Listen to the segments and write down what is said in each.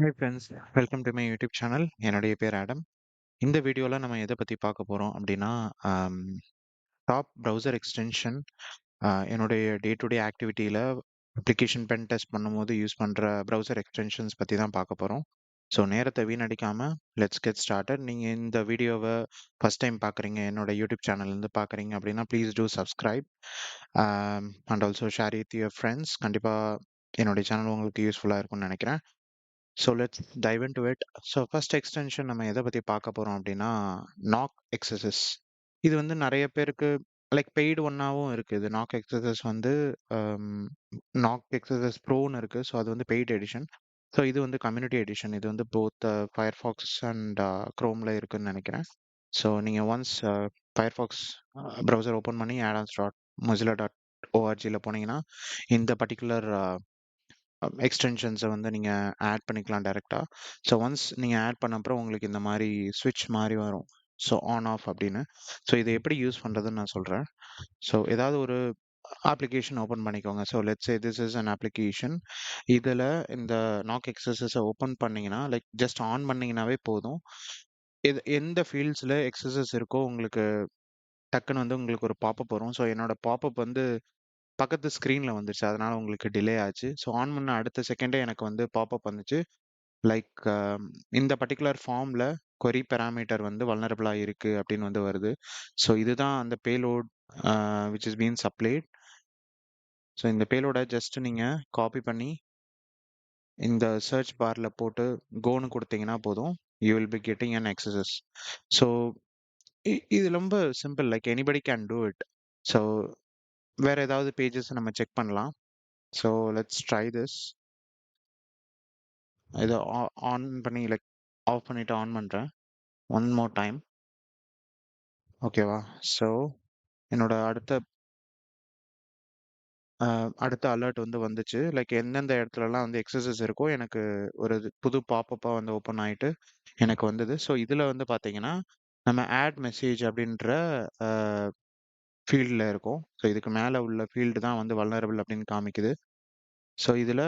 Hi friends, welcome to my YouTube channel. என்னுடைய பேர் Adam. இந்த வீடியோவில் நம்ம எதை பற்றி பார்க்க போகிறோம் அப்படின்னா, டாப் ப்ரௌசர் எக்ஸ்டென்ஷன் என்னுடைய டே டு டே ஆக்டிவிட்டியில் அப்ளிகேஷன் பென் டெஸ்ட் பண்ணும்போது யூஸ் பண்ணுற ப்ரௌசர் எக்ஸ்டென்ஷன்ஸ் பற்றி தான் பார்க்க போகிறோம். ஸோ நேரத்தை வீணடிக்காமல் லெட்ஸ் கெட் ஸ்டார்டட். நீங்கள் இந்த வீடியோவை ஃபஸ்ட் டைம் பார்க்குறீங்க, என்னோட யூடியூப் சேனல்லேருந்து பார்க்குறீங்க அப்படின்னா please do subscribe and also share with your friends. கண்டிப்பாக என்னுடைய சேனல் உங்களுக்கு யூஸ்ஃபுல்லாக இருக்கும்னு நினைக்கிறேன். So let's dive into it. So first extension நம்ம எதை பற்றி பார்க்க போகிறோம் அப்படின்னா, நாக் எக்ஸசஸ். இது வந்து நிறைய பேருக்கு லைக் பெய்டு ஒன்னாவும் இருக்குது. நாக் எக்ஸசஸ் வந்து நாக் எக்ஸசஸ் ப்ரோன்னு இருக்குது. ஸோ அது வந்து பெய்டு எடிஷன். ஸோ இது வந்து கம்யூனிட்டி எடிஷன். இது வந்து போத் ஃபயர்ஃபாக்ஸ் அண்ட் க்ரோமில் இருக்குன்னு நினைக்கிறேன். ஸோ நீங்கள் ஒன்ஸ் ஃபயர்ஃபாக்ஸ் ப்ரௌசர் ஓப்பன் பண்ணி addons.mozilla.org போனீங்கன்னா இந்த பர்டிகுலர் எக்ஸ்டென்ஷன்ஸை வந்து நீங்கள் ஆட் பண்ணிக்கலாம் டைரெக்டாக. ஸோ ஒன்ஸ் நீங்கள் ஆட் பண்ண அப்புறம் உங்களுக்கு இந்த மாதிரி ஸ்விட்ச் மாதிரி வரும். ஸோ ஆன் ஆஃப் அப்படின்னு. ஸோ இதை எப்படி யூஸ் பண்ணுறதுன்னு நான் சொல்கிறேன். ஸோ ஏதாவது ஒரு அப்ளிகேஷன் ஓப்பன் பண்ணிக்கோங்க. So let's say this is an application. இதில் இந்த நாக் எக்ஸசஸை ஓப்பன் பண்ணிங்கன்னா லைக் ஜஸ்ட் ஆன் பண்ணிங்கனாவே போதும். எந்த ஃபீல்ட்ஸில் எக்ஸசஸ் இருக்கோ உங்களுக்கு டக்குன்னு வந்து உங்களுக்கு ஒரு பாப்பப் வரும். ஸோ என்னோட பாப்பப் வந்து பக்கத்து ஸ்க்ரீனில் வந்துருச்சு, அதனால உங்களுக்கு டிலே ஆச்சு. ஸோ ஆன் பண்ண அடுத்த செகண்டே எனக்கு வந்து பாப்பப் வந்துச்சு. லைக் இந்த பர்டிகுலர் ஃபார்மில் query பேராமீட்டர் வந்து வல்னரபிளாக இருக்குது அப்படின்னு வந்து வருது. ஸோ இதுதான் அந்த payload which is been supplied. So இந்த பேலோடை ஜஸ்ட் நீங்கள் காப்பி பண்ணி இந்த சர்ச் பாரில் போட்டு கோன்னு கொடுத்தீங்கன்னா போதும், you will be getting an access. So இது ரொம்ப simple, like anybody can do it. So வேற ஏதாவது பேஜஸ் நம்ம செக் பண்ணலாம். So let's try this. இதை ஆன் பண்ணி லைக் ஆஃப் பண்ணிவிட்டு ஆன் பண்ணுறேன் ஒன் மோர் டைம். ஓகேவா? ஸோ என்னோட அடுத்த அலர்ட் வந்து வந்துச்சு. லைக் எந்தெந்த இடத்துலலாம் வந்து எக்ஸசஸ் இருக்கோ எனக்கு ஒரு புது பாப்பப்பாக வந்து ஓப்பன் ஆகிட்டு எனக்கு வந்தது. ஸோ இதில் வந்து பார்த்தீங்கன்னா நம்ம ஆட் மெசேஜ் அப்படின்ற ஃபீல்டில் இருக்கும். ஸோ இதுக்கு மேலே உள்ள ஃபீல்டு தான் வந்து வல்னரபிள் அப்படின்னு காமிக்குது. ஸோ இதில்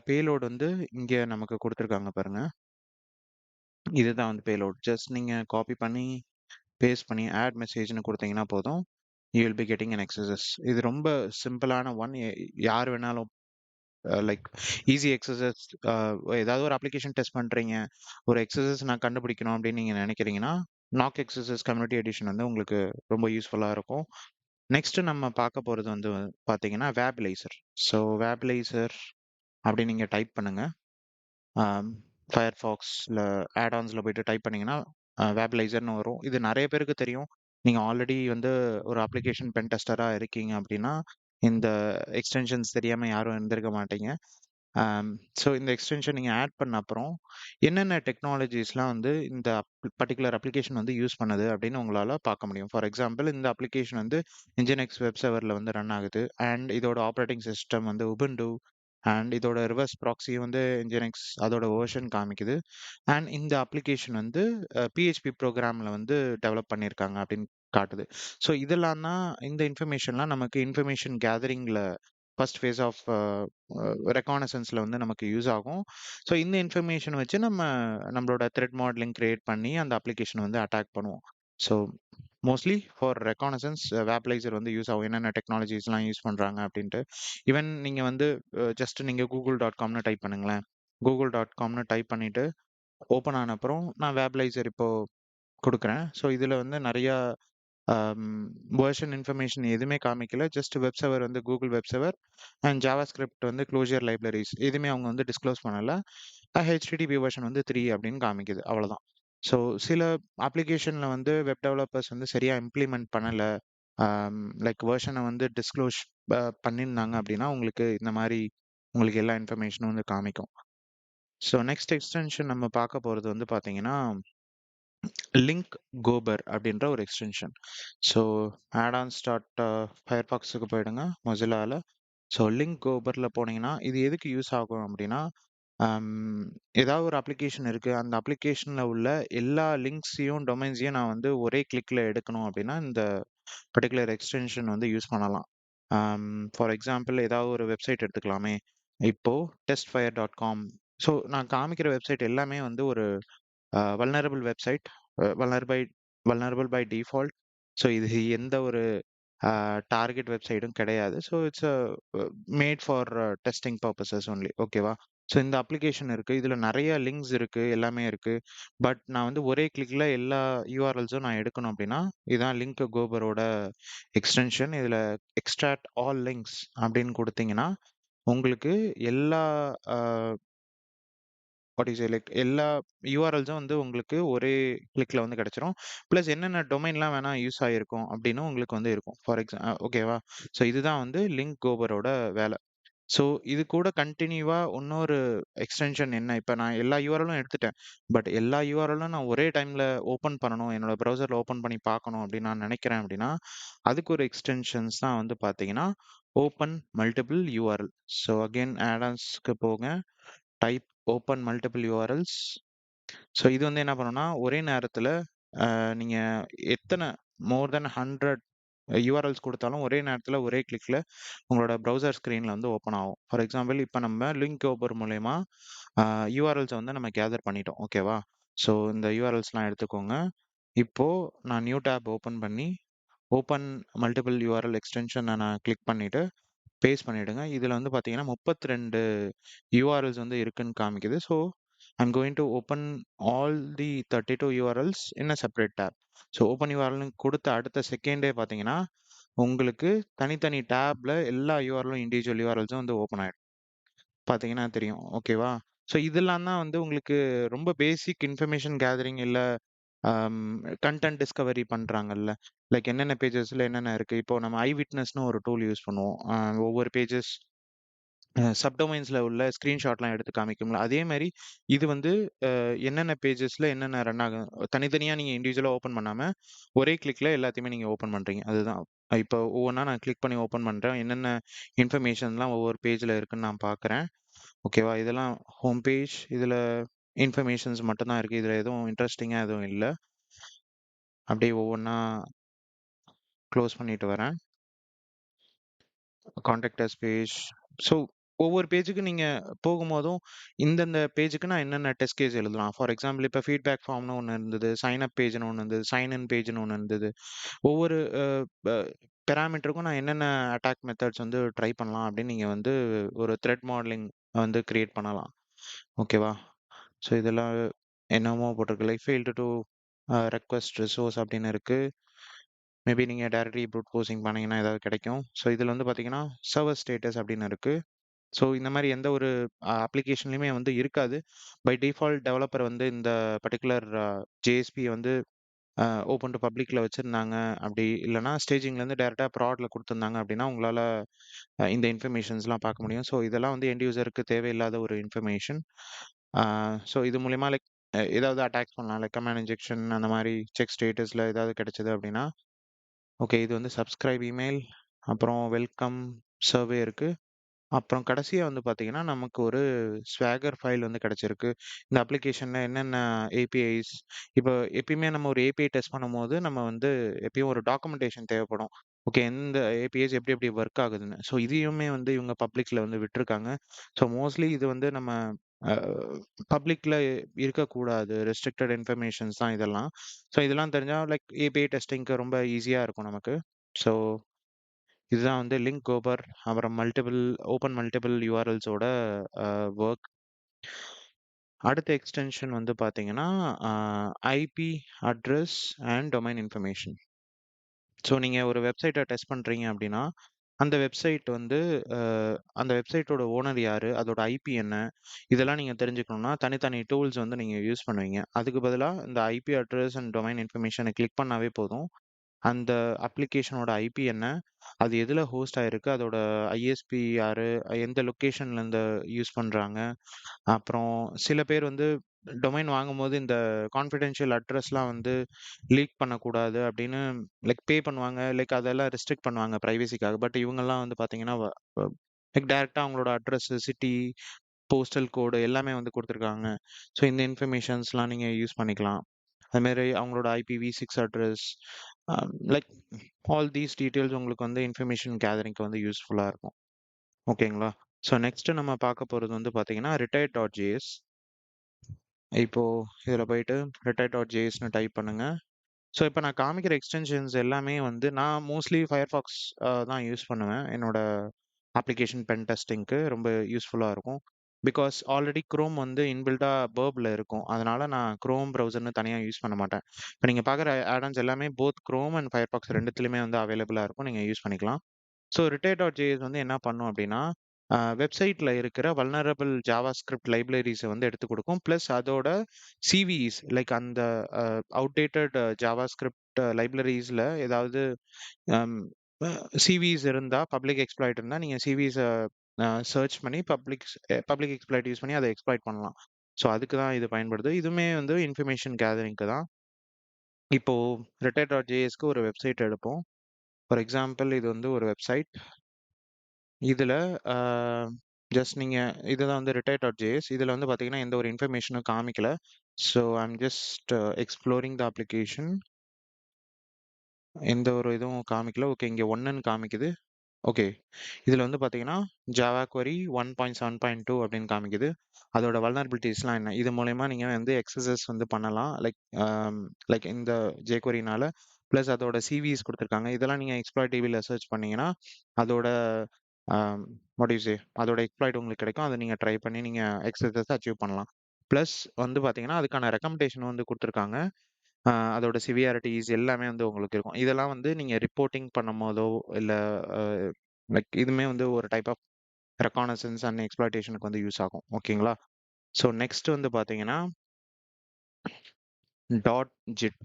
பேலோட் வந்து இங்கே நமக்கு கொடுத்துருக்காங்க பாருங்க. இதுதான் வந்து பேலோட். ஜஸ்ட் நீங்கள் காப்பி பண்ணி பேஸ்ட் பண்ணி ஆட் மெசேஜ்னு கொடுத்தீங்கன்னா போதும், you will be getting an access. இது ரொம்ப சிம்பிளான ஒன். யார் வேணாலும் லைக் ஈஸி எக்ஸசஸ். ஏதாவது ஒரு அப்ளிகேஷன் டெஸ்ட் பண்ணுறீங்க, ஒரு எக்ஸசஸ் நான் கண்டுபிடிக்கணும் அப்படின்னு நீங்கள் நினைக்கிறீங்கன்னா நாக் எக்ஸசஸ் கம்யூனிட்டி எடிஷன் வந்து உங்களுக்கு ரொம்ப யூஸ்ஃபுல்லாக இருக்கும். நெக்ஸ்ட் நம்ம பார்க்க போகிறது வந்து பார்த்தீங்கன்னா வேப்லைசர். ஸோ வேப்லைசர் அப்படின்னு நீங்கள் டைப் பண்ணுங்க. ஃபயர்ஃபாக்ஸில் ஆடான்ஸில் போயிட்டு டைப் பண்ணிங்கன்னா வேப்லைசர்னு வரும். இது நிறைய பேருக்கு தெரியும். நீங்கள் ஆல்ரெடி வந்து ஒரு அப்ளிகேஷன் பென் டெஸ்டராக இருக்கீங்க அப்படின்னா இந்த எக்ஸ்டென்ஷன்ஸ் தெரியாமல் யாரும் இருந்திருக்க மாட்டீங்க. ஸோ இந்த எக்ஸ்டென்ஷன் நீங்கள் ஆட் பண்ண அப்புறம் என்னென்ன டெக்னாலஜிஸ்லாம் வந்து இந்த பர்டிகுலர் அப்ளிகேஷன் வந்து யூஸ் பண்ணுது அப்படின்னு உங்களால் பார்க்க முடியும். ஃபார் எக்ஸாம்பிள் இந்த அப்ளிகேஷன் வந்து இன்ஜினெக்ஸ் வெப் சர்வரில் வந்து ரன் ஆகுது அண்ட் இதோட ஆப்ரேட்டிங் சிஸ்டம் வந்து உபுண்டு அண்ட் இதோட ரிவர்ஸ் ப்ராக்ஸி வந்து இன்ஜினெக்ஸ் அதோட வேர்ஷன் காமிக்குது. அண்ட் இந்த அப்ளிகேஷன் வந்து பிஹெச்பி ப்ரோக்ராமில் வந்து டெவலப் பண்ணியிருக்காங்க அப்படின்னு காட்டுது. ஸோ இதெல்லாம் தான் இந்த இன்ஃபர்மேஷன்லாம் நமக்கு இன்ஃபர்மேஷன் கேதரிங்கில் ஃபர்ஸ்ட் ஃபேஸ் ஆஃப் ரெகானசன்ஸில் வந்து நமக்கு யூஸ் ஆகும். ஸோ இந்த இன்ஃபர்மேஷன் வச்சு நம்மளோட த்ரெட் மாடலிங் கிரியேட் பண்ணி அந்த அப்ளிகேஷன் வந்து அட்டாக் பண்ணுவோம். ஸோ மோஸ்ட்லி ஃபார் ரெகானசன்ஸ் வேப்லைசர் வந்து யூஸ் ஆகும். என்னென்ன டெக்னாலஜிஸ்லாம் யூஸ் பண்ணுறாங்க அப்படின்ட்டு. ஈவன் நீங்கள் வந்து ஜஸ்ட் நீங்கள் google.comனு டைப் பண்ணுங்களேன். google.comனு டைப் பண்ணிவிட்டு ஓப்பன் ஆன அப்புறம் நான் வேப்லைசர் இப்போது கொடுக்குறேன். ஸோ இதில் வந்து நிறையா வெர்ஷன் இன்ஃபர்மேஷன் எதுவுமே காமிக்கல. ஜஸ்ட் வெப் சர்வர் வந்து Google web server and JavaScript வந்து க்ளோஷர் லைப்ரரிஸ் எதுவுமே அவங்க வந்து டிஸ்க்ளோஸ் பண்ணல. ஹெச்டிடிபி வெர்ஷன் வந்து 3 அப்படின்னு காமிக்குது. அவ்வளோதான். ஸோ சில அப்ளிகேஷனில் வந்து வெப் டெவலப்பர்ஸ் வந்து சரியாக இம்ப்ளிமெண்ட் பண்ணலை, லைக் வெர்ஷனை வந்து டிஸ்க்ளோஸ் பண்ணியிருந்தாங்க அப்படின்னா உங்களுக்கு இந்த மாதிரி உங்களுக்கு எல்லா இன்ஃபர்மேஷனும் வந்து காமிக்கும். ஸோ நெக்ஸ்ட் எக்ஸ்டென்ஷன் நம்ம பார்க்க போகிறது வந்து பார்த்தீங்கன்னா லிங்க் கோபர் அப்படின்ற ஒரு எக்ஸ்டென்ஷன். ஸோ ஆடான்ஸ் டாட் ஃபயர்பாக்ஸுக்கு போயிடுங்க மொசிலாவில். ஸோ லிங்க் கோபரில் போனீங்கன்னா இது எதுக்கு யூஸ் ஆகும் அப்படின்னா, ஏதாவது ஒரு அப்ளிகேஷன் இருக்குது, அந்த அப்ளிகேஷனில் உள்ள எல்லா லிங்க்ஸையும் டொமைன்ஸையும் நான் வந்து ஒரே கிளிக்கில் எடுக்கணும் அப்படின்னா இந்த பர்டிகுலர் எக்ஸ்டென்ஷன் வந்து யூஸ் பண்ணலாம். ஃபார் எக்ஸாம்பிள் ஏதாவது ஒரு வெப்சைட் எடுத்துக்கலாமே. இப்போது testfire.com ஸோ நான் காமிக்கிற வெப்சைட் எல்லாமே வந்து ஒரு vulnerable website, vulnerable vulnerable by default. So இது எந்த ஒரு டார்கெட் வெப்சைட்டும் கிடையாது. So it's made for testing purposes only. ஓகேவா? ஸோ இந்த அப்ளிகேஷன் இருக்கு. இதுல நெறைய லிங்க்ஸ் இருக்கு. எல்லாமே இருக்கு. பட் நான் வந்து ஒரே கிளிக்ல எல்லா யூஆர்எல்ஸும் நான் எடுக்கணும் அப்டின்னா, இதான் லிங்க் கோபரோட எக்ஸ்டென்ஷன். இதுல எக்ஸ்ட்ராக்ட் ஆல் லிங்க்ஸ் அப்டின்னு குடுத்தீங்கன்னா, உங்களுக்கு எல்லா அ வாட் யூ சே லைக் எல்லா யூஆர்எல்ஸும் வந்து உங்களுக்கு ஒரே கிளிக்ல வந்து கிடைச்சிரும். பிளஸ் என்னென்ன டொமைன்லாம் வேணா யூஸ் ஆயிருக்கும் அப்படின்னு உங்களுக்கு வந்து இருக்கும். ஃபார் ஓகேவா? ஸோ இதுதான் வந்து லிங்க் கோபரோட வேலை. ஸோ இது கூட கன்டினியூவா இன்னொரு எக்ஸ்டென்ஷன் என்ன, இப்ப நான் எல்லா யூஆர்எலும் எடுத்துட்டேன். பட் எல்லா யூஆர்எலும் நான் ஒரே டைம்ல ஓப்பன் பண்ணணும், என்னோட ப்ரௌசர்ல ஓப்பன் பண்ணி பார்க்கணும் அப்படின்னு நான் நினைக்கிறேன் அப்படின்னா, அதுக்கு ஒரு எக்ஸ்டென்ஷன்ஸ் தான் வந்து பார்த்தீங்கன்னா, open multiple URL. So again ஆடான்ஸ்க்கு போங்க. Type open multiple URLs. So இது வந்து என்ன பண்ணும்னா, ஒரே நேரத்துல நீங்க எத்தன மோர் தென் 100 யூஆர்எல்ஸ் குடுத்தாலும், ஒரே நேரத்துல ஒரே கிளிக்ல உங்களோட ப்ரௌசர் ஸ்க்ரீன்ல வந்து ஓப்பன் ஆகும். ஃபார் எக்ஸாம்பிள் இப்ப நம்ம லிங்க் ஓப்பர் மூலியமா யூஆர்எல்ஸ வந்து நம்ம கேதர் பண்ணிட்டோம். ஓகேவா? ஸோ இந்த யூஆர்எல்ஸ்லாம் எடுத்துக்கோங்க. இப்போ நான் நியூ டேப் ஓப்பன் பண்ணி, ஓப்பன் மல்டிபிள் யூஆர்எல் எக்ஸ்டென்ஷன நான் கிளிக் பண்ணிட்டு பேஸ்ட் பண்ணிடுங்க. இதுல வந்து பார்த்தீங்கன்னா, 32 யூஆர்எல்ஸ் வந்து இருக்குன்னு காமிக்குது. So, I'm going to open all the 32 URLs in a separate tab. So, open யூஆர்எல்னு குடுத்த அடுத்த செகண்டே பார்த்தீங்கன்னா, உங்களுக்கு தனித்தனி டேப்ல எல்லா யூஆர்எலும் இண்டிவிஜுவல் யூஆர்எல்ஸும் வந்து ஓப்பன் ஆயிடும். பார்த்தீங்கன்னா தெரியும். ஓகேவா? ஸோ, இதெல்லாம் தான் வந்து உங்களுக்கு ரொம்ப பேசிக் இன்ஃபர்மேஷன் கேதரிங் இல்ல அம் கன்டென்ட் டிஸ்கவரி பண்றாங்கல்ல. லைக் என்னென்ன பேஜஸ்ல என்னென்ன இருக்கு. இப்போ நம்ம ஐ விட்னஸ்ன்னு ஒரு டூல் யூஸ் பண்ணுவோம். ஒவ்வொரு பேஜஸ் சப்டொமைன்ஸ்ல உள்ள ஸ்கிரீன்ஷாட்லாம் எடுத்து காமிக்கும்ல. அதே மாரி இது வந்து என்னென்ன பேஜஸ்ல என்னென்ன ரன் ஆகும். தனித்தனியா நீங்க இண்டிவிஜுவலா ஓப்பன் பண்ணாம, ஒரே கிளிக்ல எல்லாத்தையுமே நீங்க ஓப்பன் பண்றீங்க. அதுதான். இப்போ ஒவ்வொன்னா நான் கிளிக் பண்ணி ஓப்பன் பண்றேன். என்னென்ன இன்ஃபர்மேஷன்லாம் ஒவ்வொரு பேஜ்ல இருக்குன்னு நான் பார்க்குறேன். ஓகேவா? இதெல்லாம் ஹோம் பேஜ். இதுல இன்ஃபர்மேஷன்ஸ் மட்டும் தான் இருக்கு. இதுல எதுவும் இன்ட்ரஸ்டிங்கா எதுவும் இல்ல. அப்படியே ஒவ்வொன்னா க்ளோஸ் பண்ணிட்டு வரேன். Contact as page. ஸோ ஒவ்வொரு பேஜுக்கு நீங்க போகும்போதும், இந்தந்த பேஜுக்கு நான் என்னென்ன டெஸ்ட் கேஸ் எழுதலாம். ஃபார் எக்ஸாம்பிள் இப்ப ஃபீட்பேக் ஃபார்ம்னு ஒண்ணு இருந்தது. சைன் அப் பேஜ்ன்னு ஒண்ணு இருந்தது. சைன் இன் பேஜ்ன்னு ஒண்ணு இருந்தது. ஒவ்வொரு ப பெராமீட்டருக்கும் நான் என்னென்ன அட்டாக் மெத்தட்ஸ் வந்து ட்ரை பண்ணலாம் அப்படின்னு நீங்க வந்து ஒரு த்ரெட் மாடலிங் வந்து கிரியேட் பண்ணலாம். ஓகேவா? ஸோ இதெல்லாம் என்னமோ போட்டிருக்கு. Like failed to request resource அப்படின்னு இருக்கு. மேபி நீங்க டைரக்ட்லி ப்ரூட் ஃபோர்சிங் பண்ணீங்கன்னா ஏதாவது கிடைக்கும். ஸோ இதுல வந்து பார்த்தீங்கன்னா, சர்வர் ஸ்டேட்டஸ் அப்படின்னு இருக்கு. ஸோ இந்த மாரி எந்த ஒரு அப்ளிகேஷன்லயுமே வந்து இருக்காது. பை டிஃபால்ட் டெவலப்பர் வந்து இந்த பர்ட்டிகுலர் ஜேஎஸ்பிய வந்து ஓப்பன் டூ பப்ளிக்ல வச்சிருந்தாங்க. அப்படி இல்லன்னா ஸ்டேஜிங்லேருந்து டைரக்ட்டா ப்ராட்ல குடுத்துருந்தாங்க அப்படின்னா, உங்களால இந்த இன்ஃபர்மேஷன்ஸ்லாம் பார்க்க முடியும். ஸோ இதெல்லாம் வந்து எண்ட் யூசருக்கு தேவையில்லாத ஒரு இன்ஃபர்மேஷன். ஆ ஸோ இது மூலியமா லைக் ஏதாவது அட்டாக்ஸ் பண்ணலாம். லைக் கமாண்ட் இன்ஜெக்ஷன் அந்த மாரி செக் ஸ்டேட்டஸ்ல ஏதாவது கிடைச்சது அப்படின்னா, ஓகே இது வந்து சப்ஸ்கிரைப் இமெயில், அப்புறம் வெல்கம் சர்வே இருக்கு. அப்புறம் கடைசியா வந்து பார்த்தீங்கன்னா, நமக்கு ஒரு ஸ்வேகர் ஃபைல் வந்து கிடைச்சிருக்கு. இந்த அப்ளிகேஷன்ல என்னென்ன ஏபிஐஸ் இப்போ எப்பயுமே நம்ம ஒரு ஏபிஐ டெஸ்ட் பண்ணும்போது, நம்ம வந்து எப்பயும் ஒரு டாக்குமெண்டேஷன் தேவைப்படும். ஓகே எந்த ஏபிஐஸ் எப்படி எப்படி ஒர்க் ஆகுதுன்னு. ஸோ இதையுமே வந்து இவங்க பப்ளிக்ல வந்து விட்டுருக்காங்க. ஸோ மோஸ்ட்லி இது வந்து நம்ம அ பப்ளிக்ல இருக்கக்கூடாது. ரெஸ்ட்ரிக்டட் இன்ஃபர்மேஷன்ஸ் தான் இதெல்லாம். ஸோ இதெல்லாம் தெரிஞ்சா லைக் ஏபிஐ டெஸ்டிங்க்கு ரொம்ப ஈஸியா இருக்கும் நமக்கு. ஸோ இதுதான் வந்து லிங்க் கோபர், அப்புறம் ஓப்பன் மல்டிபிள் யூஆர்எல்ஸோட ஒர்க். அடுத்த எக்ஸ்டென்ஷன் வந்து பார்த்தீங்கன்னா, IP address and domain information. So நீங்க ஒரு வெப்சைட்ட டெஸ்ட் பண்றீங்க அப்படின்னா, அந்த வெப்சைட் வந்து அ அந்த வெப்சைட்டோட ஓனர் யாரு? அதோட ஐபி என்ன? இதெல்லாம் நீங்க தெரிஞ்சுக்கணும்னா, தனித்தனி டூல்ஸ் வந்து நீங்க யூஸ் பண்ணுவீங்க. அதுக்கு பதிலா இந்த ஐபி அட்ரஸ் அண்ட் டொமைன் இன்ஃபர்மேஷன கிளிக் பண்ணாவே போதும். அந்த அப்ளிகேஷனோட ஐபி என்ன? அது எதுல ஹோஸ்ட் ஆயிருக்கு? அதோட ஐஎஸ்பி யாரு? எந்த லொகேஷன்லேருந்து யூஸ் பண்றாங்க? அப்புறம் சில பேர் வந்து டொமைன் வாங்கும்போது இந்த கான்ஃபிடென்ஷியல் அட்ரஸ்லாம் வந்து லீக் பண்ணக்கூடாது அப்படின்னு லைக் பே பண்ணுவாங்க. லைக் அதெல்லாம் ரெஸ்ட்ரிக்ட் பண்ணுவாங்க பிரைவசிக்காக. பட் இவங்கலாம் வந்து பார்த்தீங்கன்னா, லைக் டைரக்ட்டா அவங்களோட அட்ரஸ், சிட்டி, போஸ்டல் கோடு எல்லாமே வந்து குடுத்துருக்காங்க. ஸோ இந்த இன்ஃபர்மேஷன்ஸ்லாம் நீங்க யூஸ் பண்ணிக்கலாம். அது மாரி அவங்களோட ஐபிவி6 address like all these details உங்களுக்கு வந்து இன்ஃபர்மேஷன் கேதரிங்க்கு வந்து யூஸ்ஃபுல்லா இருக்கும். ஓகேங்களா? ஸோ நெக்ஸ்ட் நம்ம பார்க்க போறது வந்து பார்த்தீங்கன்னா, ரிட்டயர்ட்.js. இப்போ இதுல போயிட்டு ரிட்டயர்ட்.jsன்னு டைப் பண்ணுங்க. ஸோ இப்போ நான் காமிக்கிற எக்ஸ்டென்ஷன்ஸ் எல்லாமே வந்து நான் மோஸ்ட்லி ஃபயர்ஃபாக்ஸ் தான் யூஸ் பண்ணுவேன். என்னோட அப்ளிகேஷன் பென் டெஸ்டிங்க்கு ரொம்ப யூஸ்ஃபுல்லா இருக்கும். பிகாஸ் ஆல்ரெடி குரோம் வந்து இன்பில்ட்டா பர்ப்ல இருக்கும். அதனால நான் குரோம் ப்ரௌசர்ன்னு தனியா யூஸ் பண்ண மாட்டேன். இப்போ நீங்க பார்க்குற ஆட்-ஆன்ஸ் எல்லாமே போத் குரோம் அண்ட் ஃபயர்ஃபாக்ஸ் 2த்துலயுமே வந்து அவைலபிளா இருக்கும். நீங்க யூஸ் பண்ணிக்கலாம். ஸோ ரிட்டயர்.js வந்து என்ன பண்ணும் அப்படின்னா, வெப்சைட்ல இருக்கிற வல்னரபிள் ஜாவாஸ்கிரிப்ட் லைப்ரரீஸ வந்து எடுத்துக் குடுக்கும். பிளஸ் அதோட சிவிஇஸ் லைக் அந்த அவுட்டேட்டட் ஜாவாஸ்கிரிப்ட் லைப்ரரீஸ்ல ஏதாவது அம் அ சிவிஸ் இருந்தா, பப்ளிக் எக்ஸ்ப்ளாய்ட் இருந்தா, நீங்க சிவிஸ சர்ச் பண்ணி பப்ளிக் எக்ஸ்ப்ளாய்ட் யூஸ் பண்ணி அத எக்ஸ்ப்ளாய்ட் பண்ணலாம். ஸோ அதுக்கு தான் இது பயன்படுது. இதுவுமே வந்து இன்ஃபர்மேஷன் கேதரிங்க்கு தான். இப்போ ரிட்டயர்.jsக்கு ஒரு வெப்சைட் எடுப்போம். ஃபார் எக்ஸாம்பிள் இது வந்து ஒரு வெப்சைட். இதுல அ ஜஸ்ட் நீங்க இதுதான் வந்து ரிட்டயர்.js. இதுல வந்து பார்த்தீங்கன்னா, எந்த ஒரு இன்ஃபர்மேஷனும் காமிக்கல. So I'm just exploring the application. எந்த ஒரு இதுவும் காமிக்கல. ஓகே, இங்க 1ன்னு காமிக்குது. ஓகே. இதுல வந்து பார்த்தீங்கன்னா, ஜாவா query 1.7.2 அப்படின்னு காமிக்குது. அதோட வல்னரபிலிட்டீஸ்லாம் என்ன? இது மூலியமா நீங்க வந்து எக்ஸஸஸ் வந்து பண்ணலாம். லைக் இந்த jQueryனால. பிளஸ் அதோட சிவிஸ் குடுத்துருக்காங்க. இதெல்லாம் நீங்க எக்ஸ்ப்ளாய்டிவில சர்ச் பண்ணீங்கன்னா, அதோட அம் வாட் யூ சே அதோட எக்ஸ்ப்ளாய்ட் உங்களுக்கு கிடைக்கும். அத நீங்க ட்ரை பண்ணி நீங்க எக்ஸஸஸ அச்சீவ் பண்ணலாம். பிளஸ் வந்து பார்த்தீங்கன்னா, அதுக்கான ரெக்கமெண்டேஷன் வந்து குடுத்துருக்காங்க. அதோட சிவியாரிட்டீஸ் எல்லாமே வந்து உங்களுக்கு இருக்கும். இதெல்லாம் வந்து நீங்க ரிப்போர்ட்டிங் பண்ணும்போதோ, இல்ல அ லைக் இதுவுமே வந்து ஒரு டைப் ஆஃப் ரெகானசன்ஸ் அண்ட் எக்ஸ்ப்ளாய்டேஷனுக்கு வந்து யூஸ் ஆகும். ஓகேங்களா? ஸோ நெக்ஸ்ட் வந்து பார்த்தீங்கன்னா, டாட் ஜிட்.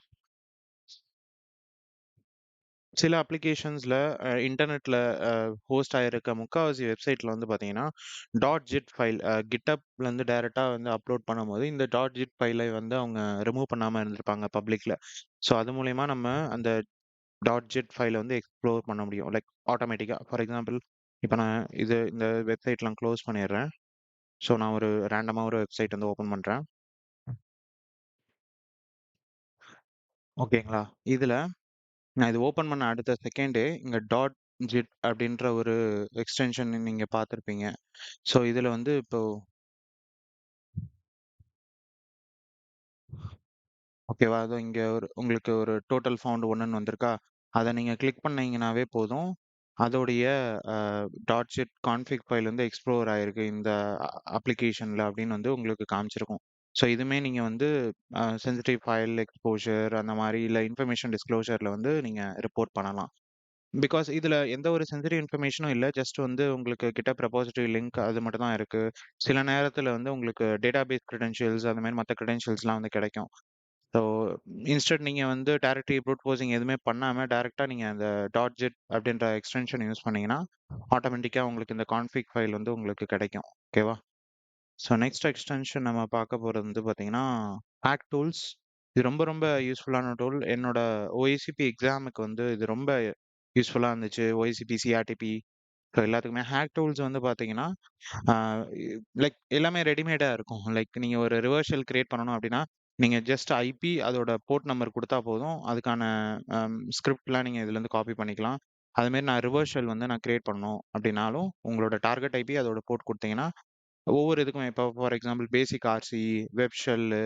சில அப்ளிகேஷன்ஸ்ல இன்டர்நெட்ல ஹோஸ்ட் ஆயிருக்க முக்காவாசி வெப்சைட்ல வந்து பார்த்தீங்கன்னா, டாட் ஜிட் ஃபைல் கிட்டப்லேருந்து டைரக்ட்டா வந்து அப்லோட் பண்ணும்போது, இந்த டாட் ஜிட் ஃபைலை வந்து அவங்க ரிமூவ் பண்ணாம இருந்திருப்பாங்க பப்ளிக்ல. ஸோ அது மூலியமா நம்ம அந்த டாட் ஜிட் ஃபைல வந்து எக்ஸ்ப்ளோர் பண்ண முடியும். லைக் ஆட்டோமேட்டிக்கா. ஃபார் எக்ஸாம்பிள், இப்ப நான் இந்த வெப்சைட்லாம் க்ளோஸ் பண்ணிடுறேன். ஸோ நான் ஒரு ரேண்டமா ஒரு வெப்சைட் வந்து ஓப்பன் பண்றேன். ஓகேங்களா? இதுல நான் இது ஓப்பன் பண்ண அடுத்த செகண்டே இங்க டாட் ஜிட் அப்படின்ற ஒரு எக்ஸ்டென்ஷன் நீங்க பார்த்திருப்பீங்க. ஸோ இதுல வந்து இப்போ ஓகேவா? அதோ இங்க உங்களுக்கு ஒரு டோட்டல் ஃபவுண்ட் 1ன்னு வந்திருக்கா? அத நீங்க கிளிக் பண்ணீங்கனாவே போதும். அதோடைய அ .ஜிட் கான்ஃபிக் ஃபைல் வந்து எக்ஸ்ப்ளோர் ஆயிருக்கு இந்த அப்ளிகேஷன்ல அப்படின்னு வந்து உங்களுக்கு காமிச்சிருக்கும். ஸோ இதுவுமே நீங்க வந்து சென்சிட்டிவ் ஃபைல் எக்ஸ்போஷர் அந்த மாரி இல்ல இன்ஃபர்மேஷன் டிஸ்க்ளோஷர்ல வந்து நீங்க ரிப்போர்ட் பண்ணலாம். பிகாஸ் இதுல எந்த ஒரு சென்சிட்டிவ் இன்ஃபர்மேஷனும் இல்ல. ஜஸ்ட் வந்து உங்களுக்கு GitHub ரெபாசிட்டரி லிங்க் அது மட்டும் தான் இருக்கு. சில நேரத்துல வந்து உங்களுக்கு டேட்டாபேஸ் கிரெடென்ஷியல்ஸ் அந்த மாரி மத்த கிரெடென்ஷியல்ஸ்லாம் வந்து கிடைக்கும். ஸோ இன்ஸ்டட் நீங்க வந்து டைரக்ட்லி ப்ரூட் ஃபோர்சிங் எதுவுமே பண்ணாம, டைரக்ட்டா நீங்க அந்த .ஜிட் அப்படின்ற எக்ஸ்டென்ஷன் யூஸ் பண்ணீங்கன்னா, ஆட்டோமேட்டிக்கா உங்களுக்கு இந்த கான்ஃபிக் ஃபைல் வந்து உங்களுக்கு கிடைக்கும். ஓகேவா? ஸோ நெக்ஸ்ட் எக்ஸ்டென்ஷன் நம்ம பார்க்க போறது வந்து பார்த்தீங்கன்னா, ஹேக் டூல்ஸ். இது ரொம்ப ரொம்ப யூஸ்ஃபுல்லான டூல். என்னோட OACP எக்ஸாமுக்கு வந்து இது ரொம்ப யூஸ்ஃபுல்லா இருந்துச்சு. OACP, CRTP எல்லாத்துக்குமே. ஹேக் டூல்ஸ் வந்து பார்த்தீங்கன்னா, ஆ லைக் எல்லாமே ரெடிமேடா இருக்கும். லைக் நீங்க ஒரு ரிவர்ஸ் ஷெல் கிரியேட் பண்ணணும் அப்டின்னா, நீங்க ஜஸ்ட் ஐபி அதோட போர்ட் நம்பர் குடுத்தா போதும். அதுக்கான ஸ்கிரிப்ட்லாம் நீங்க இதுலருந்து காப்பி பண்ணிக்கலாம். அதுமாரி நான் ரிவர்ஸ் ஷெல் வந்து நான் கிரியேட் பண்ணணும் அப்டின்னாலும், உங்களோட டார்கெட் ஐபி அதோட போர்ட் குடுத்தீங்கன்னா, ஒவ்வொரு இதுக்கும் இப்போ for example basic RC, web shell,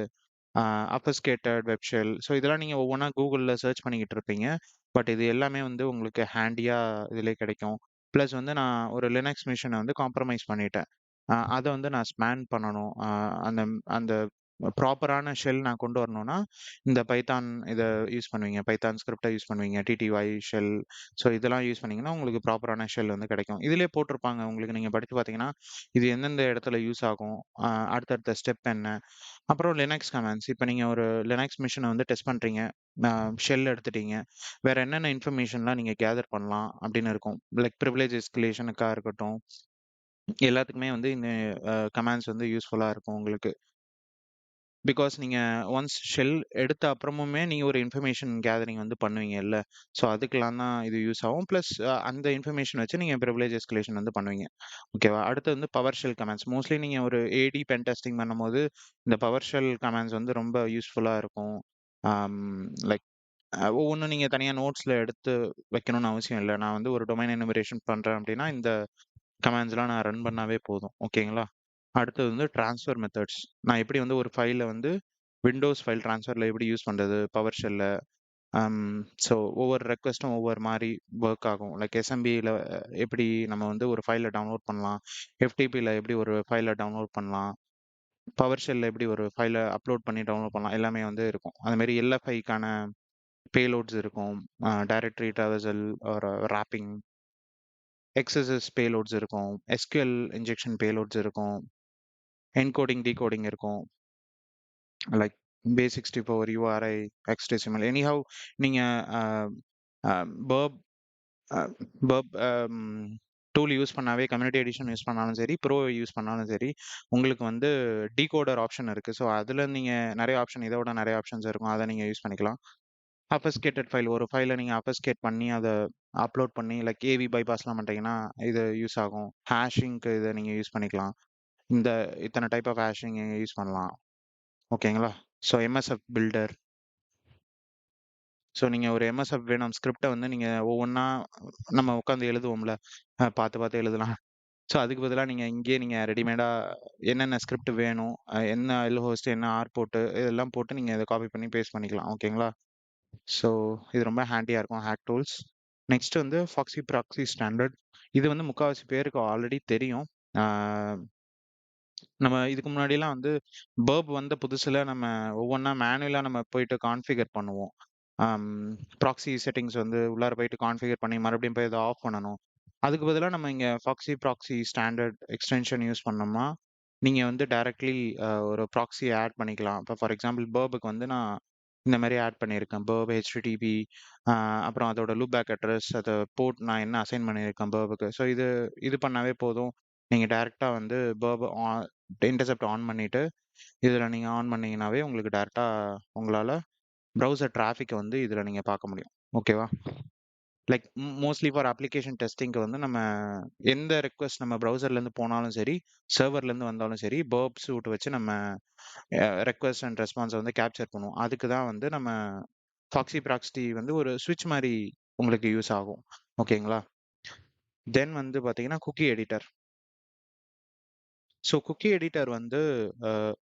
ah obfuscated web shell. So இதெல்லாம் நீங்க ஒவ்வொன்னா கூகுள்ல சர்ச் பண்ணிக்கிட்டு இருப்பீங்க. பட் இது எல்லாமே வந்து உங்களுக்கு ஹேண்டியா இதிலே கிடைக்கும். பிளஸ் வந்து நான் ஒரு லினக்ஸ் மிஷின வந்து காம்ப்ரமைஸ் பண்ணிட்டேன். அத வந்து நான் ஸ்பேன் பண்ணணும். அந்த அந்த ப்ராப்பரான ஷெல் நான் கொண்டு வரணும்னா, இந்த பைத்தான் இத யூஸ் பண்ணுவீங்க. பைத்தான் ஸ்கிரிப்ட்ட யூஸ் பண்ணுவீங்க. டிடிஒய் ஷெல். ஸோ இதெல்லாம் யூஸ் பண்ணீங்கன்னா, உங்களுக்கு ப்ராப்பரான ஷெல் வந்து கிடைக்கும். இதிலேயே போட்டிருப்பாங்க. உங்களுக்கு நீங்க படிச்சு பார்த்தீங்கன்னா, இது எந்தெந்த இடத்துல யூஸ் ஆகும்? அடுத்தடுத்த ஸ்டெப் என்ன? அப்புறம் லினக்ஸ் கமாண்ட்ஸ். இப்ப நீங்க ஒரு லினக்ஸ் மிஷின வந்து டெஸ்ட் பண்றீங்க. ஷெல் எடுத்துட்டீங்க. வேற என்னென்ன இன்ஃபர்மேஷன்லாம் நீங்க கேதர் பண்ணலாம் அப்படின்னு இருக்கும். லைக் பிரிவிலேஜ் எஸ்கலேஷனுக்கா இருக்கட்டும். எல்லாத்துக்குமே வந்து இந்த கமாண்ட்ஸ் வந்து யூஸ்ஃபுல்லா இருக்கும் உங்களுக்கு. பிகாஸ் நீங்க ஒன்ஸ் ஷெல் எடுத்த அப்புறமுமே நீங்க ஒரு இன்ஃபர்மேஷன் கேதரிங் வந்து பண்ணுவீங்கல்ல. ஸோ அதுக்கெல்லாம் தான் இது யூஸ் ஆகும். பிளஸ் அந்த இன்ஃபர்மேஷன் வச்சு நீங்க பிரிவிலேஜ் எஸ்கலேஷன் வந்து பண்ணுவீங்க. ஓகேவா? அடுத்து வந்து பவர் ஷெல் கமாண்ட்ஸ். மோஸ்ட்லி நீங்க ஒரு ஏடி பென் டெஸ்டிங் பண்ணும்போது, இந்த பவர் ஷெல் கமாண்ட்ஸ் வந்து ரொம்ப யூஸ்ஃபுல்லா இருக்கும். ஆம் லைக் ஒவ்வொன்னும் நீங்க தனியா நோட்ஸ்ல எடுத்து வைக்கணும்னு அவசியம் இல்ல. நான் வந்து ஒரு டொமைன் எனுமரேஷன் பண்றேன் அப்டின்னா, இந்த கமாண்ட்ஸ்லாம் நான் ரன் பண்ணாவே போதும். ஓகேங்களா? அடுத்தது வந்து ட்ரான்ஸ்ஃபர் மெத்தட்ஸ். நான் எப்படி வந்து ஒரு ஃபைல வந்து விண்டோஸ் ஃபைல் ட்ரான்ஸ்ஃபர்ல எப்படி யூஸ் பண்றது? பவர் ஷெல்ல. அம் ஸோ ஒவ்வொரு ரெக்வெஸ்ட்டும் ஒவ்வொரு மாரி வொர்க் ஆகும். லைக் எஸ்எம்பில எப்படி நம்ம வந்து ஒரு ஃபைல டவுன்லோட் பண்ணலாம்? எஃப்டிபில எப்படி ஒரு ஃபைல டவுன்லோட் பண்ணலாம்? பவர் ஷெல்ல எப்படி ஒரு ஃபைல அப்லோட் பண்ணி டவுன்லோட் பண்ணலாம்? எல்லாமே வந்து இருக்கும். அது மாரி எல்எஃப்ஐக்கான பேலோட்ஸ் இருக்கும். Directory traversal or wrapping, XSS payloads இருக்கும். எஸ்கியூஎல் இன்ஜெக்ஷன் பேலோட்ஸ் இருக்கும். என்கோடிங், டிகோடிங் இருக்கும். Like base64, URI, XDecimal. Anyhow நீங்க uh uh burp uh burp tool use பண்ணாவே கம்யூனிட்டி எடிஷன் யூஸ் பண்ணாலும் சரி, ப்ரோ யூஸ் பண்ணாலும் சரி, உங்களுக்கு வந்து டிகோடர் ஆப்ஷன் இருக்கு. ஸோ அதுல நீங்க நெறைய ஆப்ஷன் இத விட நெறைய ஆப்ஷன்ஸ் இருக்கும். அத நீங்க யூஸ் பண்ணிக்கலாம். அபஸ்கேட்டட் ஃபைல் ஒரு ஃபைல நீங்க அபஸ்கேட் பண்ணி அத அப்லோட் பண்ணி லைக் ஏவி பைபாஸ்லாம் பண்றீங்கன்னா, இது யூஸ் ஆகும். ஹேஷிங்க்கு இத நீங்க யூஸ் பண்ணிக்கலாம். இந்த இத்தன டைப் ஆஃப் ஹேஷிங் யூஸ் பண்ணலாம். ஓகேங்களா? So MSF filter. ஸோ நீங்க ஒரு எம்எஸ்எஃப் வேணும் ஸ்கிரிப்ட்ட வந்து நீங்க ஒவ்வொன்னா நம்ம உட்காந்து எழுதுவோம்ல. பார்த்து பார்த்து எழுதலாம். ஸோ அதுக்கு பதிலா நீங்க இங்கேயே நீங்க ரெடிமேடா என்னென்ன ஸ்கிரிப்ட் வேணும், என்ன எல் ஹோஸ்ட், என்ன ஆர் போர்ட் இதெல்லாம் போட்டு நீங்க இத காப்பி பண்ணி பேஸ்ட் பண்ணிக்கலாம். ஓகேங்களா? ஸோ இது ரொம்ப ஹேண்டியா இருக்கும் ஹேக் டூல்ஸ். நெக்ஸ்ட் வந்து ஃபாக்ஸி ப்ராக்ஸி ஸ்டாண்டர்ட். இது வந்து முக்காவாசி பேருக்கு ஆல்ரெடி தெரியும். ஆ நம்ம இதுக்கு முன்னாடிலாம் வந்து பர்ப் வந்த புதுசுல நம்ம ஒவ்வொன்னா மேனுவலா நம்ம போயிட்டு கான்ஃபிகர் பண்ணுவோம். அம் ப்ராக்ஸி செட்டிங்ஸ் வந்து உள்ளார போயிட்டு கான்ஃபிகர் பண்ணி மறுபடியும் போய் அத ஆஃப் பண்ணணும். அதுக்கு பதிலா நம்ம இங்க foxy proxy standard extension use பண்ணோம்னா, நீங்க வந்து டைரக்ட்லி ஒரு ப்ராக்ஸிய ஆட் பண்ணிக்கலாம். இப்ப ஃபார் எக்ஸாம்பிள் பர்ப்க்கு வந்து நான் இந்த மாரி ஆட் பண்ணியிருக்கேன். பர்ப் HTTP அ அப்புறம் அதோட லூப் பேக் அட்ரஸ், அத போர்ட் நான் என்ன அசைன் பண்ணியிருக்கேன் பர்ப்க்கு. ஸோ இது இது பண்ணாவே போதும். நீங்க டைரக்ட்டா வந்து பர்ப் இன்டர்செப்ட் ஆன் பண்ணிட்டு, இதுல நீங்க ஆன் பண்ணீங்கன்னாவே உங்களுக்கு டைரக்ட்டா உங்களால ப்ரௌசர் டிராஃபிக்க வந்து இதுல நீங்க பார்க்க முடியும். ஓகேவா? லைக் மோஸ்ட்லி ஃபார் அப்ளிகேஷன் டெஸ்டிங்க்கு வந்து நம்ம எந்த ரெக்வெஸ்ட் நம்ம ப்ரௌசர்லேருந்து போனாலும் சரி, சர்வர்லேருந்து வந்தாலும் சரி, பர்ப் சூட் வச்சு நம்ம ரெக்வெஸ்ட் அண்ட் ரெஸ்பான்ஸ வந்து கேப்சர் பண்ணுவோம். அதுக்கு தான் வந்து நம்ம ஃபாக்ஸி ப்ராக்ஸி வந்து ஒரு ஸ்விட்ச் மாரி உங்களுக்கு யூஸ் ஆகும். ஓகேங்களா? தென் வந்து பார்த்தீங்கன்னா, cookie editor. So cookie editor வந்து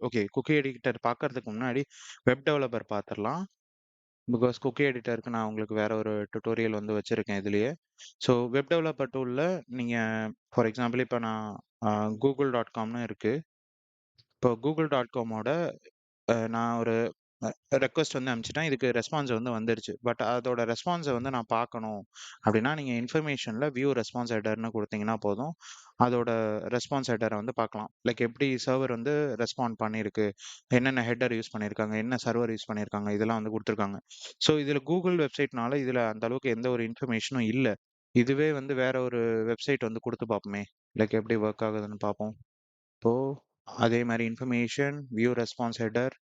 ஓகே குக்கி எடிட்டர் பார்க்கறதுக்கு முன்னாடி வெப் டெவலப்பர் பார்த்துரலாம். பிகாஸ் குக்கி எடிட்டருக்கு நான் உங்களுக்கு வேற ஒரு டுட்டோரியல் வந்து வச்சிருக்கேன் இதுலயே. ஸோ வெப் டெவலப்பர் டூல்ல நீங்க ஃபார் எக்ஸாம்பிள் இப்ப நான் google.comனு இருக்கு. இப்போ google.comஓட நான் ஒரு ரெக்வெஸ்ட் வந்து அனுப்பிச்சுட்டேன். இதுக்கு ரெஸ்பான்ஸ் வந்து வந்துருச்சு. பட் அதோட ரெஸ்பான்ஸ வந்து நான் பார்க்கணும் அப்படின்னா, நீங்க இன்ஃபர்மேஷன்ல வியூ ரெஸ்பான்ஸ் ஹெடர்ன்னு குடுத்தீங்கன்னா போதும். அதோட ரெஸ்பான்ஸ் ஹெடர வந்து பார்க்கலாம். லைக் எப்படி சர்வர் வந்து ரெஸ்பாண்ட் பண்ணியிருக்கு, என்னென்ன ஹெடர் யூஸ் பண்ணியிருக்காங்க, என்ன சர்வர் யூஸ் பண்ணியிருக்காங்க, இதெல்லாம் வந்து குடுத்துருக்காங்க. ஸோ இதுல Google வெப்சைட்னால இதுல அந்த அளவுக்கு எந்த ஒரு இன்ஃபர்மேஷனும் இல்ல. இதுவே வந்து வேற ஒரு வெப்சைட் வந்து குடுத்து பார்ப்போமே. லைக் எப்படி வொர்க் ஆகுதுன்னு பார்ப்போம். இப்போ அதே மாரி information, view response header.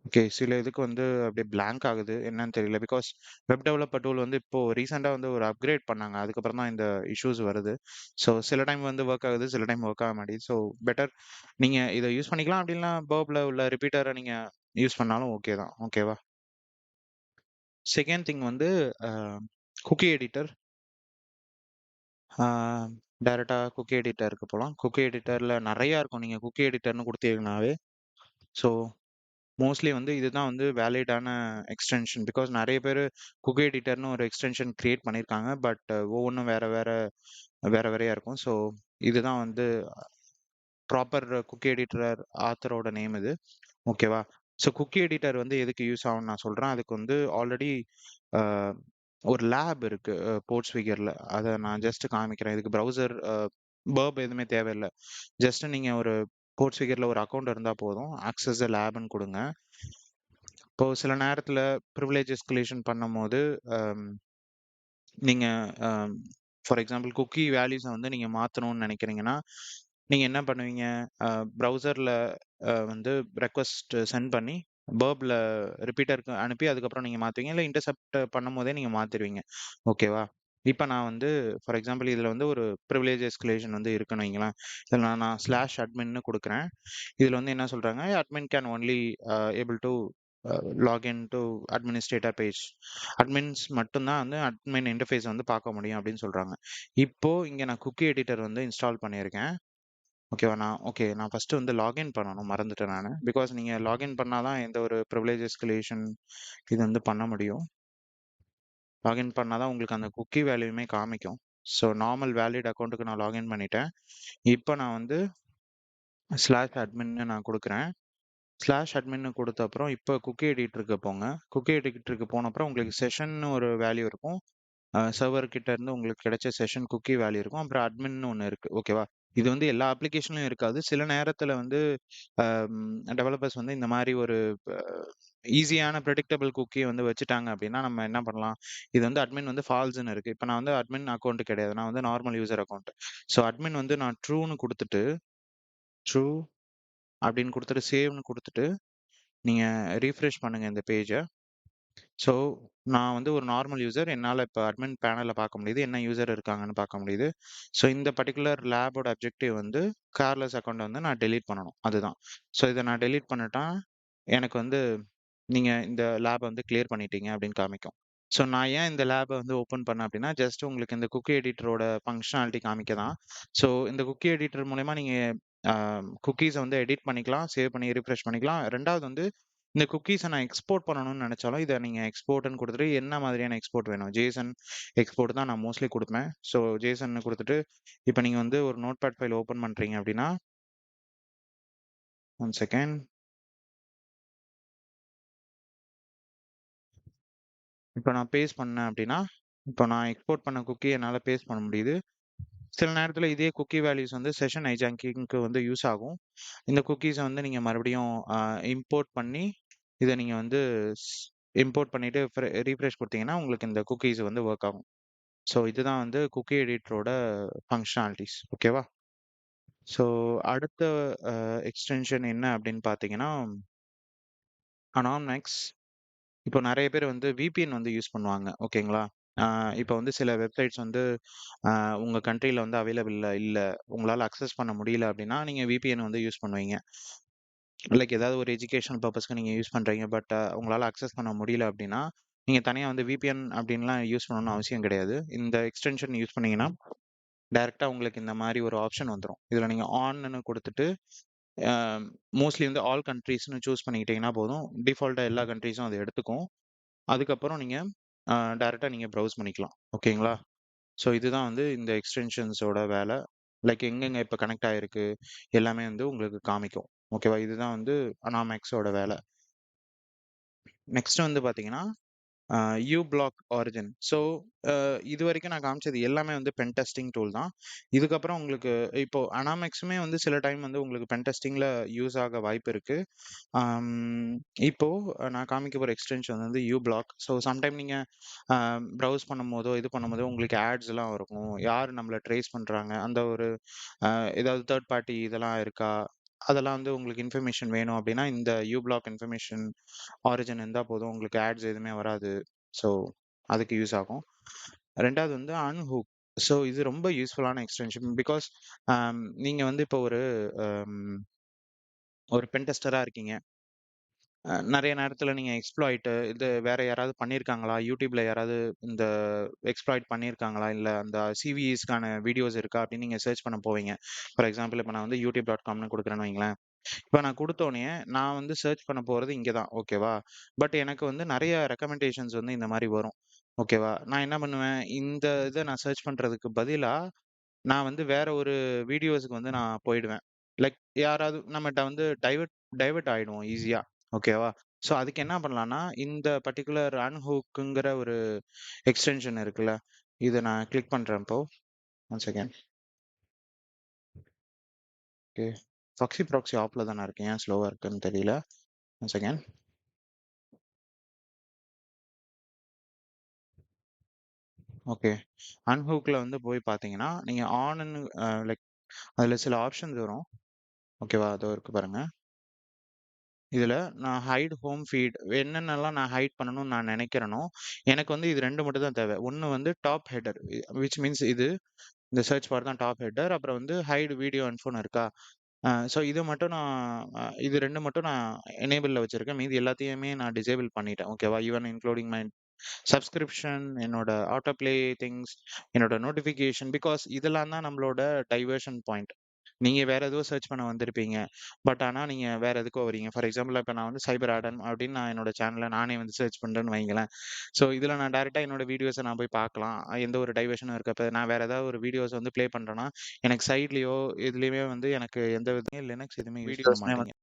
Okay. சில இதுக்கு வந்து அப்படியே பிளாங்க் ஆகுது. என்னன்னு தெரியல. பிகாஸ் வெப் டெவலப்பர் டூல் வந்து இப்போ ரீசென்ட்டா வந்து ஒரு அப்கிரேட் பண்ணாங்க. அதுக்கப்புறம் தான் இந்த இஷ்யூஸ் வருது. ஸோ சில டைம் வந்து வொர்க் ஆகுது, சில டைம் வொர்க் ஆக மாட்டேங்குது. ஸோ பெட்டர் நீங்க இத யூஸ் பண்ணிக்கலாம். அப்படி இல்லனா பர்ப்ல உள்ள ரிப்பீட்டர நீங்க யூஸ் பண்ணாலும் ஓகே தான். ஓகேவா? செகண்ட் திங் வந்து அ குக்கி எடிட்டர். ஆ டைரக்ட்டா குக்கி எடிட்டருக்கு போலாம். குக்கி எடிட்டர்ல நெறைய இருக்கும். நீங்க குக்கி எடிட்டர்ன்னு குடுத்தீங்கனாவே, ஸோ மோஸ்ட்லி வந்து இதுதான் வந்து வேலிடான எக்ஸ்டென்ஷன். பிகாஸ் நெறைய பேரு குக்கி எடிட்டர்ன்னு ஒரு எக்ஸ்டென்ஷன் கிரியேட் பண்ணியிருக்காங்க. பட் ஒவ்வொன்னும் வேற வேற வேற வேறயா இருக்கும். ஸோ இதுதான் வந்து ப்ராப்பர் குக்கி எடிட்டர் ஆத்தரோட நேம் இது. ஓகேவா? ஸோ குக்கி எடிட்டர் வந்து எதுக்கு யூஸ் ஆகும்னு நான் சொல்றேன். அதுக்கு வந்து ஆல்ரெடி அ ஒரு லேப் இருக்கு போர்ட்ஸ்ஃபிகர்ல. அத நான் ஜஸ்ட் காமிக்கிறேன். இதுக்கு ப்ரௌசர் பர்ப் எதுவுமே தேவையில்ல. ஜஸ்ட் நீங்க ஒரு போர்ட்ஸ்ஃபிகர்ல ஒரு அக்கவுண்ட் இருந்தா போதும். ஆக்சஸ் த லேப்ன்னு குடுங்க. இப்போ சில நேரத்துல பிரிவிலேஜ் எஸ்கலேஷன் பண்ணும்போது, அம் நீங்க ஃபார் எக்ஸாம்பிள் குக்கி வேல்யூஸ வந்து நீங்க மாத்தணும்னு நெனைக்கிறீங்கன்னா, நீங்க என்ன பண்ணுவீங்க? ப்ரௌசர்ல வந்து ரெக்வெஸ்ட் சென்ட் பண்ணி, பர்ப்ல ரிப்பீட்டருக்கு அனுப்பி அதுக்கப்புறம் நீங்க மாத்துவீங்க. இல்ல இன்டர்செப்ட் பண்ணும்போதே நீங்க மாத்திருவீங்க. ஓகேவா? இப்ப நான் வந்து ஃபார் எக்ஸாம்பிள் இதுல வந்து ஒரு பிரிவிலேஜ் எஸ்கலேஷன் வந்து இருக்குன்னு வைங்களேன். இதுல நான் ஸ்லாஷ் அட்மின்னு குடுக்குறேன். இதுல வந்து என்ன சொல்றாங்க? Admin can only able to login to administrator page. Admins மட்டும் தான் வந்து அட்மின் இன்டர்ஃபேஸ் வந்து பார்க்க முடியும் அப்படின்னு சொல்றாங்க. இப்போ இங்க நான் குக்கி எடிட்டர் வந்து இன்ஸ்டால் பண்ணியிருக்கேன். ஓகேவா? நான் ஃபர்ஸ்ட் வந்து லாகின் பண்ணணும், மறந்துட்டேன் நானு. பிகாஸ் நீங்க லாகின் பண்ணா தான் எந்த ஒரு பிரிவிலேஜ் எஸ்கலேஷன் இது வந்து பண்ண முடியும். லாகின் பண்ணா தான் உங்களுக்கு அந்த குக்கி வேல்யூமே காமிக்கும். ஸோ நார்மல் வேலிட் அக்கௌண்ட்டுக்கு நான் லாகின் பண்ணிட்டேன். இப்போ நான் வந்து ஸ்லாஷ் அட்மின்னு நான் கொடுக்குறேன். ஸ்லாஷ் அட்மின்னு கொடுத்த அப்புறம் இப்போ குக்கி எடிட்டருக்கு போங்க. குக்கி எடிட்டருக்கு போன அப்புறம் உங்களுக்கு செஷன்னு ஒரு வேல்யூ இருக்கும். சர்வர் கிட்ட இருந்து உங்களுக்கு கிடைச்ச செஷன் குக்கி வேல்யூ இருக்கும். அப்புறம் அட்மின்னு ஒன்று இருக்கு. ஓகேவா? இது வந்து எல்லா அப்ளிகேஷன்லயும் இருக்காது. சில நேரத்துல வந்து டெவலப்பர்ஸ் வந்து இந்த மாதிரி ஒரு ஈஸியான ப்ரெடிக்டபிள் குக்கி வந்து வச்சுட்டாங்க அப்படின்னா நம்ம என்ன பண்ணலாம்? இது வந்து அட்மின் வந்து ஃபால்ஸ்ன்னு இருக்கு. இப்போ நான் வந்து அட்மின் அக்கௌண்ட் கிடையாது. நான் வந்து normal user account. So admin வந்து நான் ட்ரூன்னு கொடுத்துட்டு ட்ரூ அப்படின்னு கொடுத்துட்டு சேவ்னு கொடுத்துட்டு நீங்க ரீஃப்ரெஷ் பண்ணுங்க இந்த பேஜ. ஸோ நான் வந்து ஒரு நார்மல் யூசர். என்னால இப்ப அட்மின் பேனல்ல பார்க்க முடியுது. என்ன யூசர் இருக்காங்கன்னு பார்க்க முடியுது. ஸோ இந்த பர்ட்டிகுலர் லேபோட அப்ஜெக்டிவ் வந்து கேர்லெஸ் அக்கவுண்ட்ட வந்து நான் டெலீட் பண்ணணும். அதுதான். ஸோ இத நான் டெலீட் பண்ணிட்டா, எனக்கு வந்து நீங்க இந்த லேப வந்து கிளியர் பண்ணிட்டீங்க அப்படின்னு காமிக்கும். ஸோ நான் ஏன் இந்த லேப வந்து ஓப்பன் பண்ணேன் அப்படின்னா, ஜஸ்ட் உங்களுக்கு இந்த குக்கி எடிட்டரோட ஃபங்ஷனாலிட்டி காமிக்க தான். ஸோ இந்த குக்கி எடிட்டர் மூலியமா நீங்க அ குக்கீஸ வந்து எடிட் பண்ணிக்கலாம், சேவ் பண்ணி ரிஃப்ரெஷ் பண்ணிக்கலாம். 2வது வந்து இந்த குக்கீஸ நான் எக்ஸ்போர்ட் பண்ணணும்னு நெனச்சாலும், இத நீங்க எக்ஸ்போர்ட்ன்னு குடுத்துட்டு, என்ன மாதிரியான எக்ஸ்போர்ட் வேணும்? ஜேசன் எக்ஸ்போர்ட் தான் நான் மோஸ்ட்லி குடுப்பேன். ஸோ ஜேசன்னு குடுத்துட்டு, இப்ப நீங்க வந்து ஒரு நோட்பேட் ஃபைல் ஓப்பன் பண்றீங்க அப்படின்னா, 1 செகண்ட். இப்ப நான் பேஸ்ட் பண்ணேன் அப்படின்னா, இப்ப நான் எக்ஸ்போர்ட் பண்ண குக்கி என்னால பேஸ்ட் பண்ண முடியுது. சில நேரத்துல இதே குக்கி வேல்யூஸ் வந்து செஷன் ஹைஜாக்கிங்க்கு வந்து யூஸ் ஆகும். இந்த குக்கீஸ வந்து நீங்க மறுபடியும் இம்போர்ட் பண்ணி, இத நீங்க வந்து இம்போர்ட் பண்ணிட்டு ரீஃப்ரெஷ் குடுத்தீங்கன்னா, உங்களுக்கு இந்த குக்கீஸ் வந்து வொர்க் ஆகும். ஸோ இதுதான் வந்து குக்கி எடிட்டரோட ஃபங்ஷனாலிட்டீஸ். ஓகேவா? ஸோ அடுத்த எக்ஸ்டென்ஷன் என்ன அப்படின்னு பார்த்தீங்கன்னா, அனாம்நெக்ஸ். இப்போ நெறைய பேர் வந்து விபிஎன் வந்து யூஸ் பண்ணுவாங்க. ஓகேங்களா? ஆ இப்போ வந்து சில வெப்சைட்ஸ் வந்து உங்க கண்ட்ரில வந்து அவைலபிள்ல இல்ல. உங்களால அக்சஸ் பண்ண முடியல அப்படின்னா, நீங்க விபிஎன் வந்து யூஸ் பண்ணுவீங்க. லைக் ஏதாவது ஒரு எஜுகேஷனல் பர்ப்பஸ்க்கு நீங்க யூஸ் பண்றீங்க. பட் உங்களால அக்சஸ் பண்ண முடியல அப்படின்னா, நீங்க தனியா வந்து விபிஎன் அப்படின்லாம் யூஸ் பண்ணணும்னு அவசியம் கிடையாது. இந்த எக்ஸ்டென்ஷன் யூஸ் பண்ணீங்கன்னா, டைரக்ட்டா உங்களுக்கு இந்த மாரி ஒரு ஆப்ஷன் வந்துரும். இதுல நீங்க ஆன்னு குடுத்துட்டு, அ மோஸ்ட்லி வந்து ஆல் கண்ட்ரீஸ்ன்னு சூஸ் பண்ணிக்கிட்டீங்கன்னா போதும். டிஃபால்ட்டா எல்லா கண்ட்ரீஸும் அது எடுத்துக்கும். அதுக்கப்புறம் நீங்க டைரக்ட்டா நீங்க ப்ரௌஸ் பண்ணிக்கலாம். ஓகேங்களா? ஸோ இதுதான் வந்து இந்த எக்ஸ்டென்ஷன்ஸோட வேலை. லைக் எங்கெங்க இப்ப கனெக்ட் ஆயிருக்கு, எல்லாமே வந்து உங்களுக்கு காமிக்கும். ஓகேவா? இதுதான் வந்து அனாமேக்ஸோட வேலை. நெக்ஸ்ட் வந்து பார்த்தீங்கன்னா, யூபிளாக் ஆரிஜின். ஸோ இதுவரைக்கும் நான் காமிச்சது எல்லாமே வந்து பென் டெஸ்டிங் டூல் தான். இதுக்கப்புறம் உங்களுக்கு இப்போ அனாமேக்ஸுமே வந்து சில டைம் வந்து உங்களுக்கு பென் டெஸ்டிங்ல யூஸ் ஆக வாய்ப்பு இருக்கு. ஆம், இப்போ நான் காமிக்க போற எக்ஸ்டென்ஷன் வந்து யூபிளாக். ஸோ சம்டைம் நீங்க ப்ரௌஸ் பண்ணும்போதோ, இது பண்ணும்போதோ உங்களுக்கு ஆட்ஸ்லாம் இருக்கும். யார் நம்மள ட்ரேஸ் பண்றாங்க, அந்த ஒரு ஏதாவது தேர்ட் பார்ட்டி இதெல்லாம் இருக்கா? அதெல்லாம் வந்து உங்களுக்கு இன்ஃபர்மேஷன் வேணும் அப்படின்னா, இந்த யூபிளாக் இன்ஃபர்மேஷன் ஆரிஜின் இருந்தா போதும். உங்களுக்கு ஆட்ஸ் எதுவுமே வராது. ஸோ அதுக்கு யூஸ் ஆகும். 2வது வந்து அன்ஹூக். ஸோ இது ரொம்ப யூஸ்ஃபுல்லான எக்ஸ்டென்ஷன். பிகாஸ் நீங்க வந்து இப்போ அம் ஒரு பென் டெஸ்டரா இருக்கீங்க. நெறைய நேரத்துல நீங்க எக்ஸ்ப்ளாய்ட் இது வேற யாராவது பண்ணியிருக்காங்களா? YouTubeல யாராவது இந்த எக்ஸ்ப்ளாய்ட் பண்ணியிருக்காங்களா? இல்ல அந்த சிவிஇஸ்க்கான வீடியோஸ் இருக்கா? அப்படின்னு நீங்க சர்ச் பண்ண போவீங்க. ஃபார் எக்ஸாம்பிள் இப்ப நான் வந்து youtube.comன்னு குடுக்குறேன்னு வைங்களேன். இப்ப நான் குடுத்தோனயே, நான் வந்து சர்ச் பண்ண போறது இங்க தான். ஓகேவா? பட் எனக்கு வந்து நெறைய ரெக்கமெண்டேஷன்ஸ் வந்து இந்த மாரி வரும். ஓகேவா? நான் என்ன பண்ணுவேன், இந்த இத நான் சர்ச் பண்றதுக்கு பதிலா, நான் வந்து வேற ஒரு வீடியோஸ்க்கு வந்து நான் போயிடுவேன். லைக் யாராவது நம்மட்ட வந்து டைவர்ட் ஆயிடுவோம் ஈஸியா. ஓகேவா? ஸோ அதுக்கு என்ன பண்ணலாம்னா, இந்த பர்ட்டிகுலர் அன்ஹூக்குங்கிற ஒரு எக்ஸ்டென்ஷன் இருக்குல்ல, இத நான் கிளிக் பண்றேன் இப்போ. One second. ஓகே. ப்ராக்ஸி ஆஃப்ல தான இருக்கு. ஏன் ஸ்லோவா இருக்குன்னு தெரியல. One second. ஓகே. அன்ஹூக்ல வந்து போய் பார்த்தீங்கன்னா, நீங்க ஆன்னு லைக் அதுல சில ஆப்ஷன்ஸ் வரும். ஓகேவா? அதோ இருக்கு பாருங்க. இதுல நான் ஹைட் ஹோம் ஃபீட் என்னென்னலாம் நான் ஹைட் பண்ணணும்னு நான் நெனைக்கிறேனோ, எனக்கு வந்து இது 2 மட்டும் தான் தேவை. ஒண்ணு வந்து டாப் ஹெடர் விச் மீன்ஸ் இது இந்த சர்ச் பார் தான் டாப் ஹெடர். அப்புறம் வந்து ஹைட் வீடியோ அண்ட் ஃபோன் இருக்கா? ஸோ இது மட்டும் நான் இது 2 மட்டும் நான் எனேபிள்ல வச்சிருக்கேன். மீதி எல்லாத்தையுமே நான் டிசேபிள் பண்ணிட்டேன். ஓகேவா? ஈவன் இன்க்ளூடிங் மை சப்ஸ்கிரிப்ஷன், என்னோட ஆட்டோ ப்ளே திங்ஸ், என்னோட நோட்டிஃபிகேஷன். பிகாஸ் இதெல்லாம் தான் நம்மளோட டைவர்ஷன் பாயிண்ட். நீங்க வேற ஏதோ சர்ச் பண்ண வந்திருப்பீங்க. பட் ஆனா நீங்க வேற எதுக்கோ வரீங்க. ஃபார் எக்ஸாம்பிள் இப்ப நான் வந்து சைபர் ஆர்டன் அப்படின்னு நான் என்னோட சேனல்ல நானே வந்து சர்ச் பண்றேன்னு வைங்களேன். ஸோ இதுல நான் டைரக்ட்டா என்னோட வீடியோஸ நான் போய் பார்க்கலாம். எந்த ஒரு டைவர்ஷனும் இருக்கப்ப நான் வேற ஏதாவது ஒரு வீடியோஸ் வந்து ப்ளே பண்றேன்னா, எனக்கு சைட்லயோ எதுலயுமே வந்து எனக்கு எந்த வித லினக்ஸ் எதுவுமே யூஸ் பண்ண வீடியோஸ்மே மாட்டீங்க.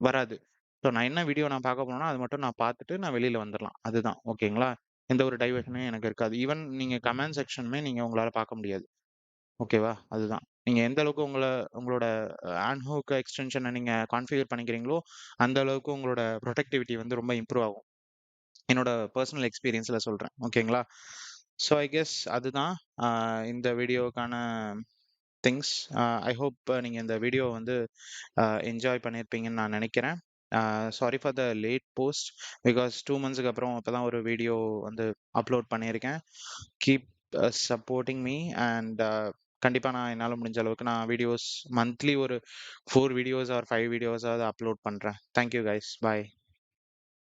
வராது. ஸோ நான் என்ன வீடியோ நான் பார்க்க போறேனோ, அது மட்டும் நான் பார்த்துட்டு நான் வெளியில வந்துரலாம். அதுதான். ஓகேங்களா? எந்த ஒரு டைவர்ஷனும் எனக்கு இருக்காது. ஈவன் நீங்க கமெண்ட் செக்ஷனுமே நீங்க உங்களால பார்க்க முடியாது. ஓகேவா? அதுதான். நீங்க எந்த அளவுக்கு உங்களோட ஆன்ஹூக் எக்ஸ்டென்ஷன நீங்க கான்ஃபிகர் பண்ணிக்கிறீங்களோ, அந்த அளவுக்கு உங்களோட ப்ரொடக்டிவிட்டி வந்து ரொம்ப இம்ப்ரூவ் ஆகும். என்னோட பெர்சனல் எக்ஸ்பீரியன்ஸ்ல சொல்றேன். ஓகேங்களா? ஸோ ஐ கெஸ் அதுதான் அ இந்த வீடியோக்கான திங்ஸ். ஐ ஹோப் நீங்க இந்த வீடியோ வந்து என்ஜாய் பண்ணியிருப்பீங்கன்னு நான் நினைக்கிறேன். Sorry for the late post. Because 2 மந்த்ஸ்க்கு அப்புறம் இப்பதான் ஒரு வீடியோ வந்து அப்லோட் பண்ணியிருக்கேன். கீப் சப்போர்ட்டிங் மீ அண்ட் கண்டிப்பா நான் என்னால முடிஞ்ச அளவுக்கு நான் வீடியோஸ் மந்த்லி ஒரு 4 வீடியோஸ் ஆர் 5 வீடியோஸாவது அப்லோட் பண்றேன். Thank you guys. பாய்.